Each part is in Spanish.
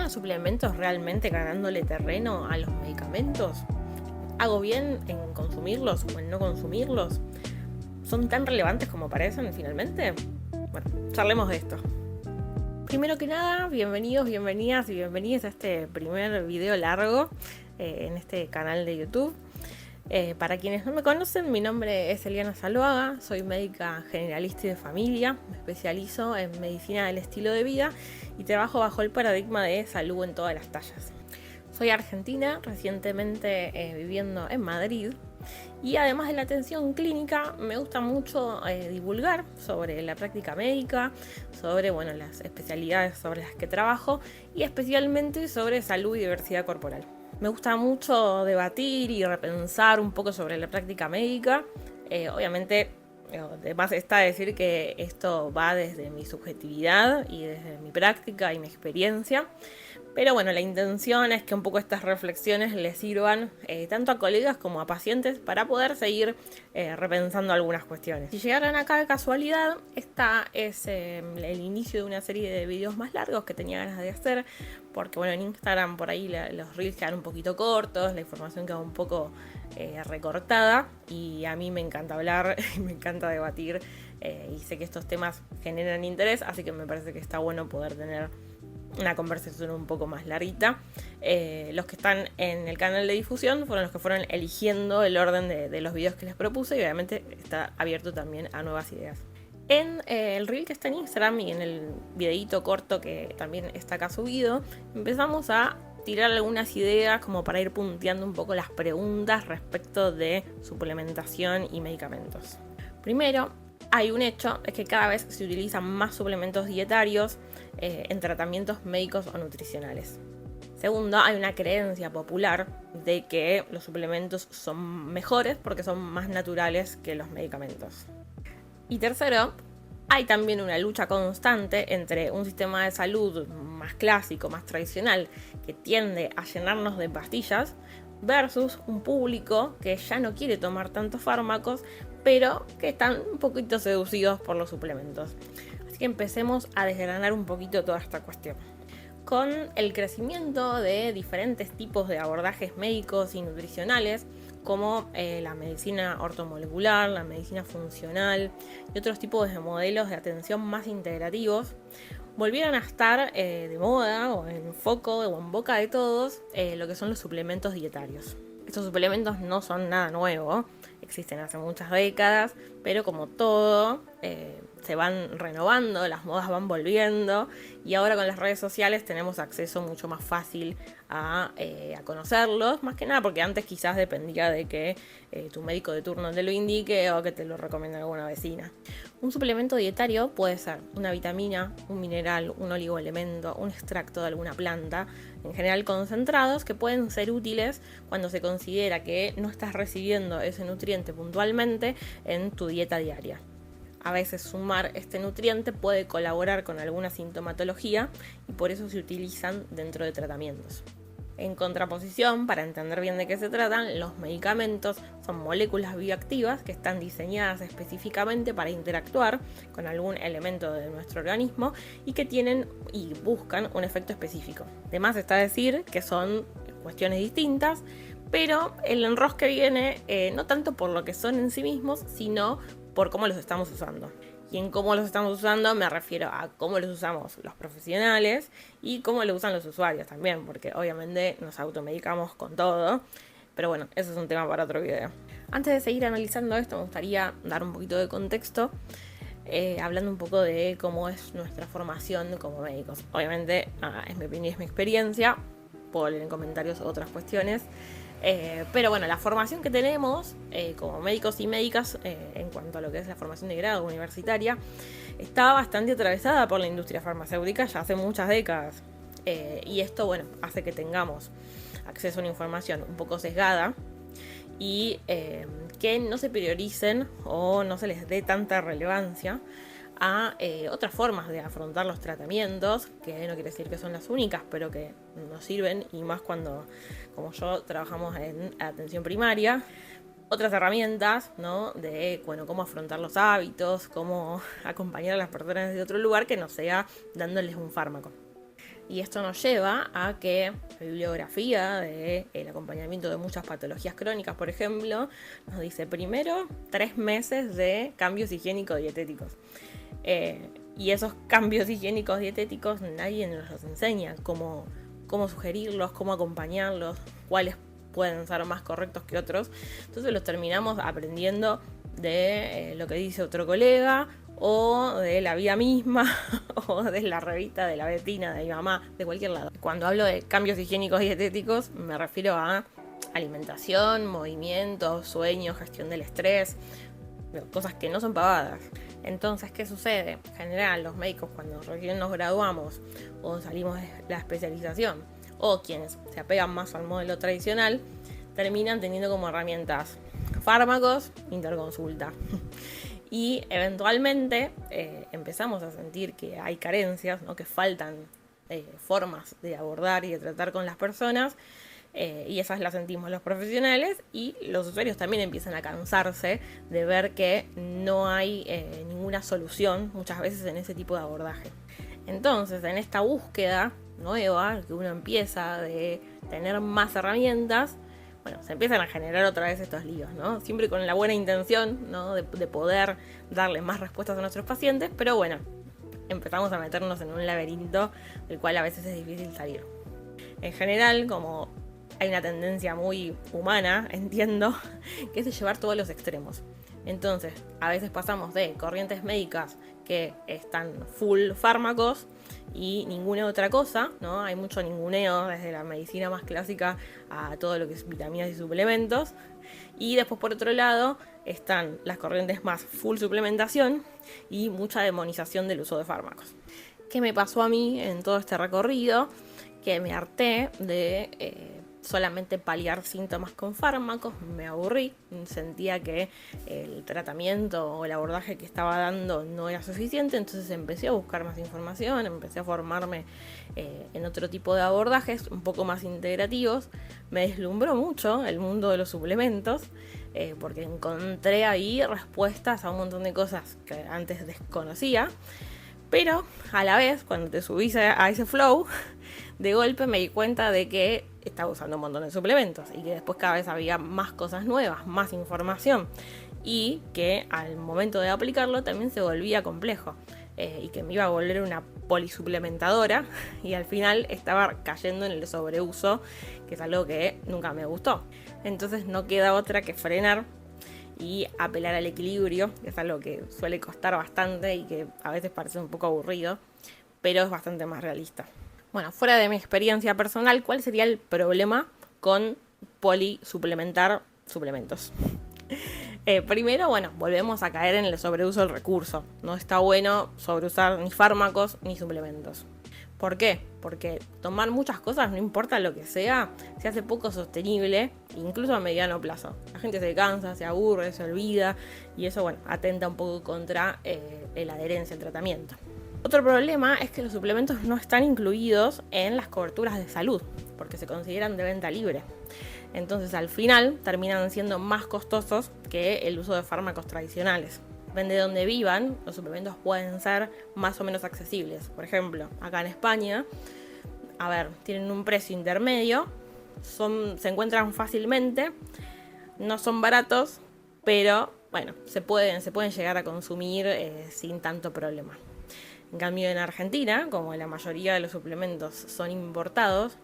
¿Están los suplementos realmente ganándole terreno a los medicamentos? ¿Hago bien en consumirlos o en no consumirlos? ¿Son tan relevantes como parecen finalmente? Bueno, charlemos de esto. Primero que nada, bienvenidos, bienvenidas y bienvenidos a este primer video largo en este canal de YouTube. Para quienes no me conocen, mi nombre es Eliana Zaloaga, soy médica generalista y de familia, me especializo en medicina del estilo de vida y trabajo bajo el paradigma de salud en todas las tallas. Soy argentina, recientemente viviendo en Madrid, y además de la atención clínica me gusta mucho divulgar sobre la práctica médica, sobre las especialidades sobre las que trabajo y especialmente sobre salud y diversidad corporal. Me gusta mucho debatir y repensar un poco sobre la práctica médica. Obviamente, además está decir que esto va desde mi subjetividad y desde mi práctica y mi experiencia. Pero bueno, la intención es que un poco estas reflexiones les sirvan tanto a colegas como a pacientes para poder seguir repensando algunas cuestiones. Si llegaron acá de casualidad, esta es el inicio de una serie de videos más largos que tenía ganas de hacer, porque en Instagram por ahí los reels quedan un poquito cortos, la información queda un poco recortada y a mí me encanta hablar y me encanta debatir y sé que estos temas generan interés, así que me parece que está bueno poder tener una conversación un poco más larguita. Los que están en el canal de difusión fueron los que fueron eligiendo el orden de los videos que les propuse y obviamente está abierto también a nuevas ideas. En el reel que está en Instagram y en el videíto corto que también está acá subido, empezamos a tirar algunas ideas como para ir punteando un poco las preguntas respecto de suplementación y medicamentos. Primero, hay un hecho, es que cada vez se utilizan más suplementos dietarios en tratamientos médicos o nutricionales. Segundo, hay una creencia popular de que los suplementos son mejores porque son más naturales que los medicamentos. Y tercero, hay también una lucha constante entre un sistema de salud más clásico, más tradicional, que tiende a llenarnos de pastillas, versus un público que ya no quiere tomar tantos fármacos, pero que están un poquito seducidos por los suplementos. Así que empecemos a desgranar un poquito toda esta cuestión. Con el crecimiento de diferentes tipos de abordajes médicos y nutricionales, como la medicina ortomolecular, la medicina funcional y otros tipos de modelos de atención más integrativos, volvieron a estar de moda o en foco o en boca de todos lo que son los suplementos dietarios. Estos suplementos no son nada nuevo, existen hace muchas décadas, pero como todo, se van renovando, las modas van volviendo y ahora con las redes sociales tenemos acceso mucho más fácil a conocerlos, más que nada porque antes quizás dependía de que tu médico de turno te lo indique o que te lo recomiende alguna vecina. Un suplemento dietario puede ser una vitamina, un mineral, un oligoelemento, un extracto de alguna planta, en general concentrados, que pueden ser útiles cuando se considera que no estás recibiendo ese nutriente puntualmente en tu dieta diaria. A veces sumar este nutriente puede colaborar con alguna sintomatología y por eso se utilizan dentro de tratamientos. En contraposición, para entender bien de qué se tratan, los medicamentos son moléculas bioactivas que están diseñadas específicamente para interactuar con algún elemento de nuestro organismo y que tienen y buscan un efecto específico. Además está decir que son cuestiones distintas, pero el enrosque viene no tanto por lo que son en sí mismos, sino por cómo los estamos usando. Y en cómo los estamos usando me refiero a cómo los usamos los profesionales y cómo los usan los usuarios también, porque obviamente nos automedicamos con todo, pero bueno, eso es un tema para otro video. Antes de seguir analizando esto, me gustaría dar un poquito de contexto, hablando un poco de cómo es nuestra formación como médicos. Obviamente, es mi opinión, es mi experiencia, puedo leer en comentarios otras cuestiones. Pero bueno, la formación que tenemos como médicos y médicas en cuanto a lo que es la formación de grado universitaria está bastante atravesada por la industria farmacéutica ya hace muchas décadas. Y esto, hace que tengamos acceso a una información un poco sesgada y que no se prioricen o no se les dé tanta relevancia a otras formas de afrontar los tratamientos, que no quiere decir que son las únicas, pero que nos sirven, y más cuando, como yo, trabajamos en atención primaria, otras herramientas, ¿no? De, cómo afrontar los hábitos, cómo acompañar a las personas desde otro lugar que no sea dándoles un fármaco. Y esto nos lleva a que la bibliografía del acompañamiento de muchas patologías crónicas, por ejemplo, nos dice primero 3 meses de cambios higiénicos dietéticos. Y esos cambios higiénicos dietéticos nadie nos los enseña, cómo sugerirlos, cómo acompañarlos, cuáles pueden ser más correctos que otros. Entonces los terminamos aprendiendo de lo que dice otro colega, o de la vida misma, o de la revista de la Betina, de mi mamá, de cualquier lado. Cuando hablo de cambios higiénicos dietéticos, me refiero a alimentación, movimiento, sueño, gestión del estrés, cosas que no son pavadas. Entonces, ¿qué sucede? En general, los médicos, cuando recién nos graduamos o salimos de la especialización, o quienes se apegan más al modelo tradicional, terminan teniendo como herramientas fármacos, interconsulta. Y eventualmente empezamos a sentir que hay carencias, ¿no? Que faltan formas de abordar y de tratar con las personas, y esas las sentimos los profesionales, y los usuarios también empiezan a cansarse de ver que no hay ninguna solución muchas veces en ese tipo de abordaje. Entonces, en esta búsqueda nueva que uno empieza de tener más herramientas, bueno, se empiezan a generar otra vez estos líos, ¿no? Siempre con la buena intención, ¿no? de poder darle más respuestas a nuestros pacientes, pero bueno, empezamos a meternos en un laberinto del cual a veces es difícil salir. En general, como hay una tendencia muy humana, entiendo, que es de llevar todos los extremos. Entonces, a veces pasamos de corrientes médicas que están full fármacos y ninguna otra cosa, ¿no? Hay mucho ninguneo desde la medicina más clásica a todo lo que es vitaminas y suplementos. Y después, por otro lado, están las corrientes más full suplementación y mucha demonización del uso de fármacos. ¿Qué me pasó a mí en todo este recorrido? Que me harté de solamente paliar síntomas con fármacos, me aburrí, sentía que el tratamiento o el abordaje que estaba dando no era suficiente, entonces empecé a buscar más información, empecé a formarme en otro tipo de abordajes un poco más integrativos. Me deslumbró mucho el mundo de los suplementos, porque encontré ahí respuestas a un montón de cosas que antes desconocía, pero a la vez, cuando te subís a ese flow, de golpe me di cuenta de que estaba usando un montón de suplementos y que después cada vez había más cosas nuevas, más información, y que al momento de aplicarlo también se volvía complejo, y que me iba a volver una polisuplementadora, y al final estaba cayendo en el sobreuso, que es algo que nunca me gustó. Entonces no queda otra que frenar y apelar al equilibrio, que es algo que suele costar bastante y que a veces parece un poco aburrido, pero es bastante más realista. Bueno, fuera de mi experiencia personal, ¿cuál sería el problema con polisuplementar suplementos? Primero, bueno, volvemos a caer en el sobreuso del recurso. No está bueno sobreusar ni fármacos ni suplementos. ¿Por qué? Porque tomar muchas cosas, no importa lo que sea, se hace poco sostenible, incluso a mediano plazo. La gente se cansa, se aburre, se olvida, y eso, bueno, atenta un poco contra la adherencia al tratamiento. Otro problema es que los suplementos no están incluidos en las coberturas de salud, porque se consideran de venta libre. Entonces, al final, terminan siendo más costosos que el uso de fármacos tradicionales. Depende de dónde vivan, los suplementos pueden ser más o menos accesibles. Por ejemplo, acá en España, tienen un precio intermedio, se encuentran fácilmente, no son baratos, pero bueno, se pueden llegar a consumir sin tanto problema. En cambio, en Argentina, como la mayoría de los suplementos son importados,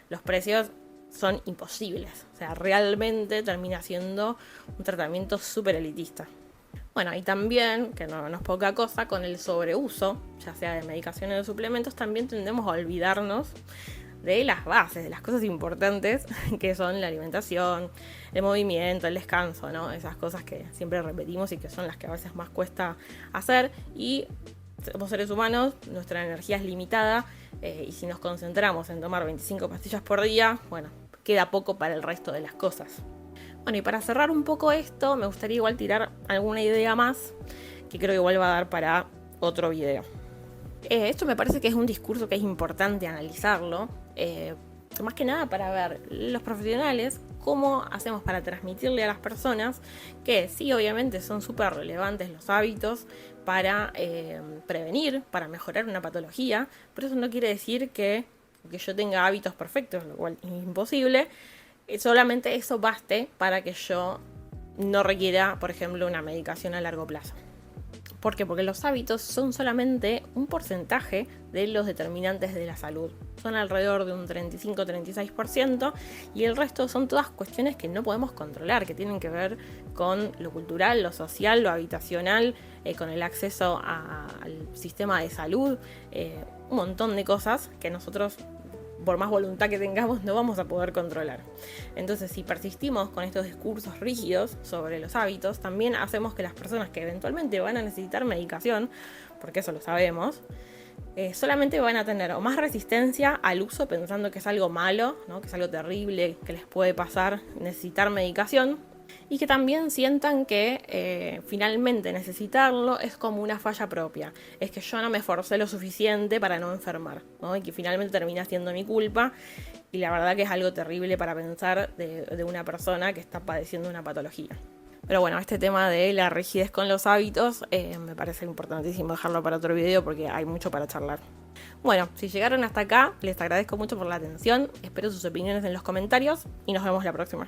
los precios son imposibles. O sea, realmente termina siendo un tratamiento súper elitista. Bueno, y también, que no es poca cosa, con el sobreuso, ya sea de medicaciones o de suplementos, también tendemos a olvidarnos de las bases, de las cosas importantes que son la alimentación, el movimiento, el descanso, ¿no? Esas cosas que siempre repetimos y que son las que a veces más cuesta hacer. Y somos seres humanos, nuestra energía es limitada, y si nos concentramos en tomar 25 pastillas por día, bueno, queda poco para el resto de las cosas. Bueno, y para cerrar un poco esto, me gustaría igual tirar alguna idea más, que creo que igual va a dar para otro video. Esto me parece que es un discurso que es importante analizarlo, más que nada para ver los profesionales cómo hacemos para transmitirle a las personas que sí, obviamente son súper relevantes los hábitos, para prevenir, para mejorar una patología, pero eso no quiere decir que yo tenga hábitos perfectos, lo cual es imposible. Solamente eso baste para que yo no requiera, por ejemplo, una medicación a largo plazo. ¿Por qué? Porque los hábitos son solamente un porcentaje de los determinantes de la salud. Son alrededor de un 35-36% y el resto son todas cuestiones que no podemos controlar, que tienen que ver con lo cultural, lo social, lo habitacional, con el acceso al sistema de salud, un montón de cosas que nosotros, por más voluntad que tengamos, no vamos a poder controlar. Entonces, si persistimos con estos discursos rígidos sobre los hábitos, también hacemos que las personas que eventualmente van a necesitar medicación, porque eso lo sabemos, solamente van a tener o más resistencia al uso pensando que es algo malo, ¿no? Que es algo terrible, que les puede pasar necesitar medicación, y que también sientan que finalmente necesitarlo es como una falla propia. Es que yo no me esforcé lo suficiente para no enfermar, ¿no? Y que finalmente termina siendo mi culpa. Y la verdad que es algo terrible para pensar de una persona que está padeciendo una patología. Pero bueno, este tema de la rigidez con los hábitos me parece importantísimo dejarlo para otro video porque hay mucho para charlar. Bueno, si llegaron hasta acá, les agradezco mucho por la atención. Espero sus opiniones en los comentarios y nos vemos la próxima.